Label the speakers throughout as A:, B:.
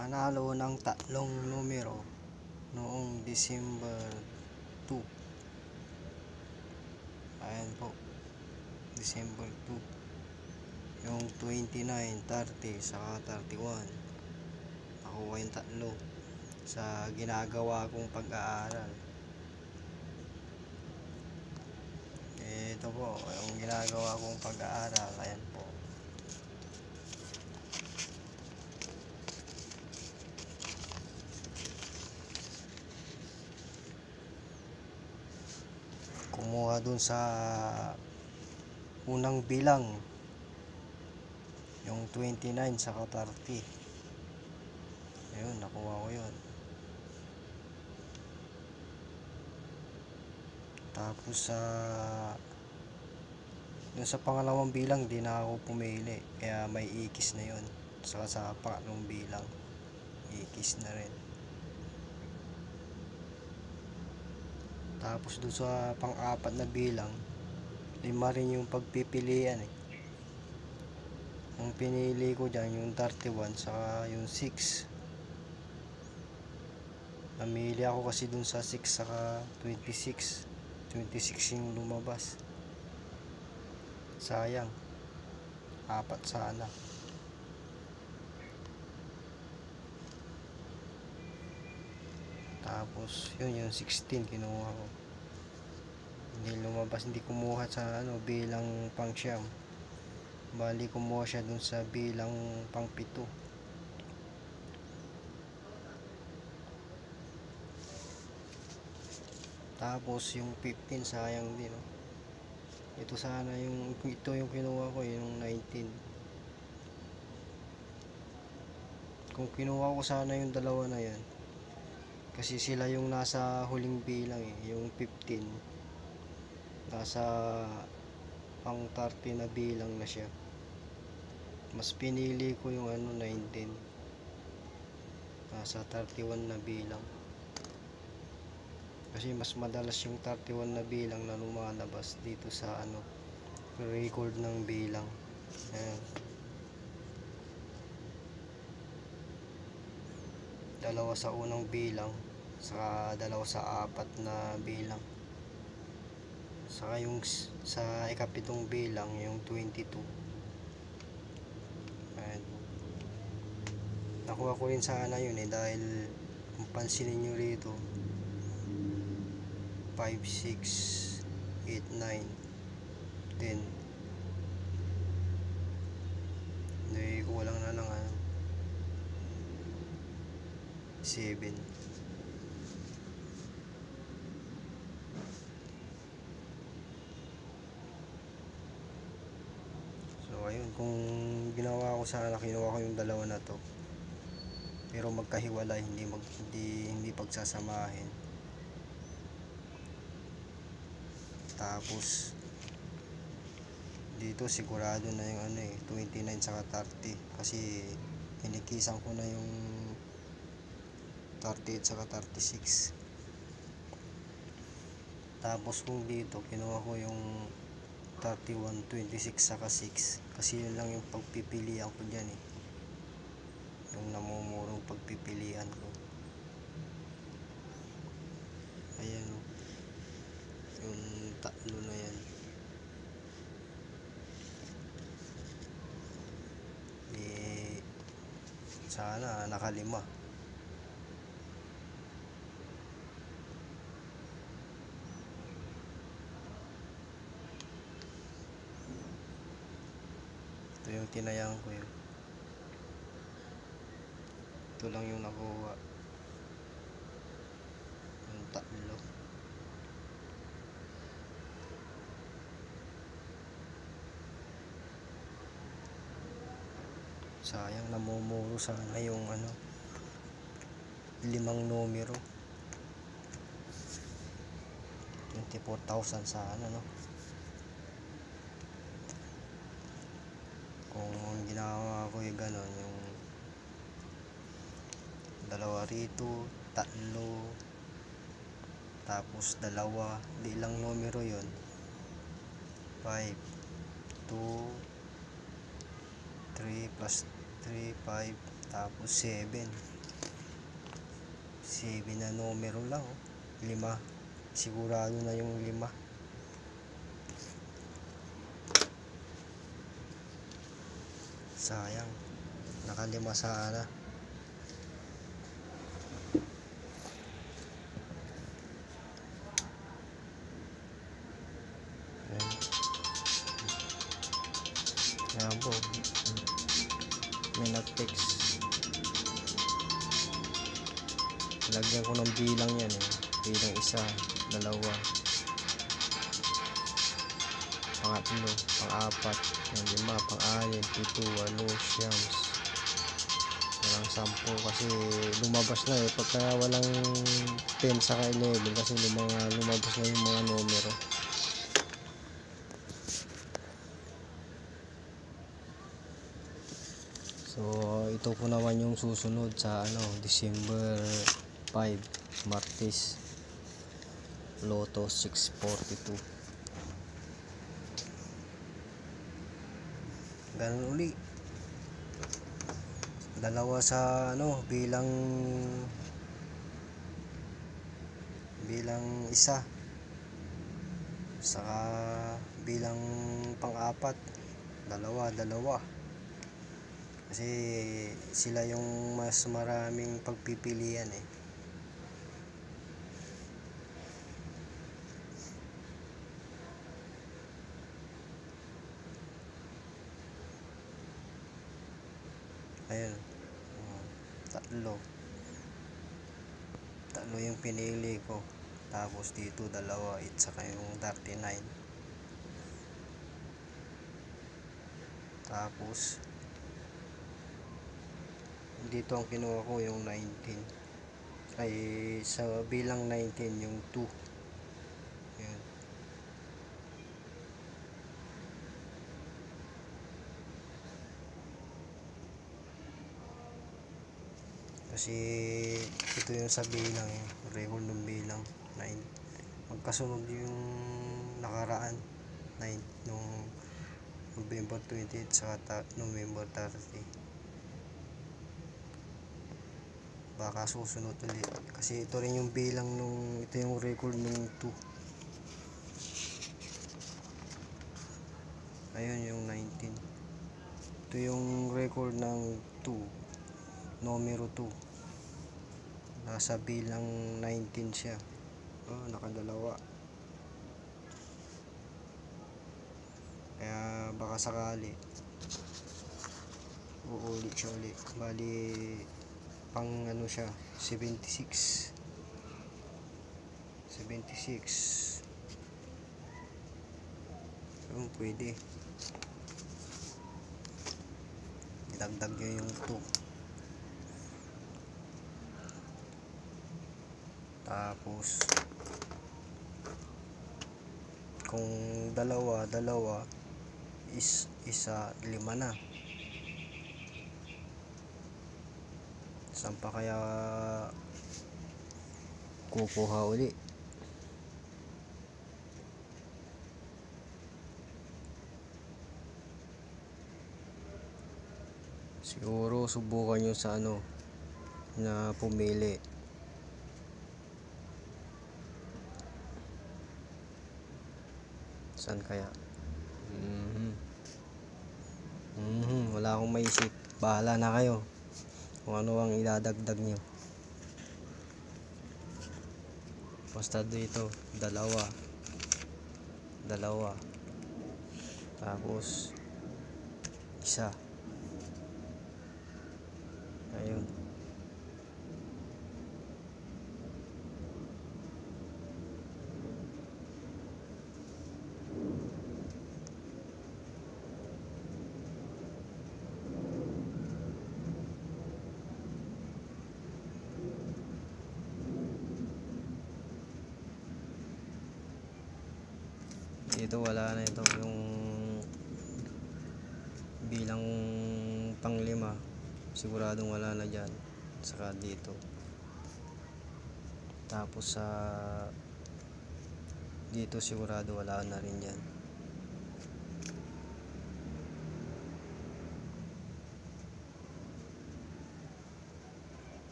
A: Panalo ng tatlong numero noong December 2. Ayan po, December 2. Yung 29, 30, saka 31. Nakuha yung tatlo sa ginagawa kong pag-aaral. Ito po, yung ginagawa kong pag-aaral. Ayan po. Kumuha dun sa unang bilang, yung 29 saka 30. Ayun, nakuha ko yun. Tapos dun sa pangalawang bilang di na ako pumili, kaya may ikis na yun. Saka sa pangalawang bilang, ikis na rin. Tapos dun sa pang-apat na bilang, 5 rin yung pagpipilian eh. Ang pinili ko dyan yung 31 saka yung 6. Namili ako kasi dun sa 6 saka 26. 26 yung lumabas. Sayang, 4 sana. Tapos yun, yung 16 kinuha ko. Hindi lumabas, hindi kumuha sa bilang pang siyam. Bali kumuha siya dun sa bilang pang 7. Tapos yung 15 sayang din. Ito yung kinuha ko, yung 19. Kung kinuha ko sana yung dalawa na yan, kasi sila yung nasa huling bilang eh, yung 15 nasa pang 30 na bilang na siya. Mas pinili ko yung 19, nasa 31 na bilang, kasi mas madalas yung 31 na bilang na lumalabas dito sa record ng bilang. Ayan. Dalawa sa unang bilang, saka dalawa sa apat na bilang, saka yung sa ikapitong bilang, yung 22. Ayan. Nakuha ko rin sana yun dahil kung pansinin nyo rito, 5, 6, 8, 9, 10. Hindi, kulang na lang 7. So ayun, kung ginawa ko sana, kinuha ko yung dalawa na to, pero magkahiwalay, hindi pagsasamahin. Tapos dito sigurado na yung 29 saka 30, kasi inikisan ko na yung 38 saka 36. Tapos kung dito kinuha ko yung 31, 26 saka 6, kasi yun lang yung pagpipilian ko dyan eh, yung namumurong pagpipilian ko. Ayan yung tatlo na yan. Sana nakalima. Ito yung tinayang ko yun. Ito lang yung nakuha, yung tatlo. Sayang, namumuro sana yung 5 numero. 24,000 sana kung ginawa ko yung gano'n, yung dalawa rito, tatlo, tapos dalawa, di lang numero yun. 5, 2, 3 plus 3, 5, Tapos 7 na numero lang, oh. 5, sigurado na yung 5. Sayang, nakalima sana. Ayan po, may nag-text. Lagyan ko ng bilang yan, eh. Bilang 1, 2, pangatlo, pang-4, 5, pang-6, 7, 8, 9, walang 10 kasi lumabas na, eh. Pagka walang 10 saka 11 kasi lumabas na yung mga numero. So ito po naman yung susunod sa December 5, Martes, Lotto 642. Ganun uli, dalawa sa bilang 1, saka bilang pang-4, dalawa kasi sila yung mas maraming pagpipilian, eh. Ayun, tatlo yung pinili ko, tapos dito 2 at saka yung 39. Tapos dito ang kinuha ko yung 19, ay sa bilang 19 yung 2. Ayan. Kasi ito yung sa bilang, eh. Record ng bilang 9, magkasunod yung nakaraan 9 nung November 28 saka November 30. Baka susunod ulit kasi ito rin yung bilang ito yung record nung 2. Ayun yung 19, ito yung record ng 2, numero 2, nasa bilang 19 siya. Nakadalawa, kaya baka sakali uulit siya ulit. Bali pang siya 76. Pwede idagdag nyo yung 2. Tapos kung dalawa isa 5 na. Saan pa kaya kukuha uli? Siguro subukan nyo sa na pumili. Saan kaya? Wala akong maisip. Bahala na kayo kung ano ang idadagdag nyo. Basta dito 2, tapos 1. Ayun. Dito wala na, ito yung bilang pang-5, siguradong wala na dyan. Saka dito, tapos sa dito sigurado wala na rin dyan.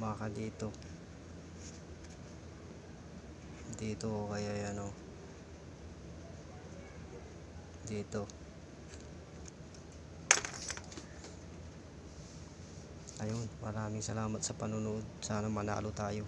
A: baka dito o kaya yan o, dito. Ayun, maraming salamat sa panonood, sana manalo tayo.